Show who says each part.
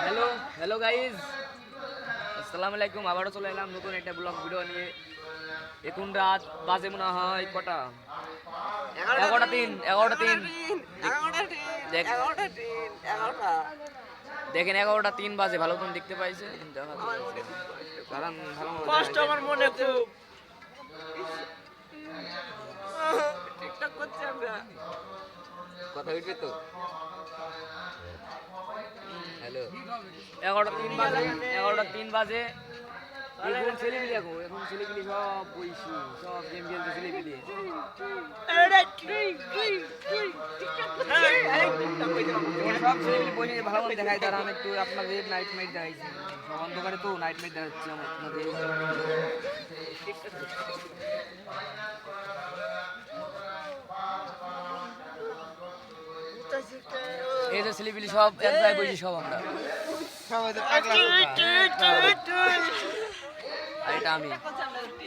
Speaker 1: Hello hello guys, আসসালামু আলাইকুম। আবারও চলে এলাম নতুন একটা ব্লগ ভিডিও নিয়ে। এখন রাত বাজে মনে হয় কটা, 11:03। দেখেন 11:03 বাজে, ভালো করে দেখতে পাইছেন? কারণ ভালো
Speaker 2: কষ্ট আমার মনে খুব ঠিকঠাক করছি আমরা
Speaker 1: কথা হইবে তো। হ্যালো, 11:03 বাজে, 11:03 বাজে। এখন ছেলেপিলি, এখন ছেলেপিলি সব বইছি, সব গেম খেলতে ছেলেপিলি। সব ছেলেপিলি বইছে, ভালো করে দেখাই। তারা আমি একটু আপনাদের নাইট মাইট দেখাইছি, সব অন্ধকারে তো নাইট মাইট দেখাচ্ছি আমার আপনাদের। এই যে ছেলেপিলি সব এক জায়গায় বইছি, সব আমরা। আর এটা আমি।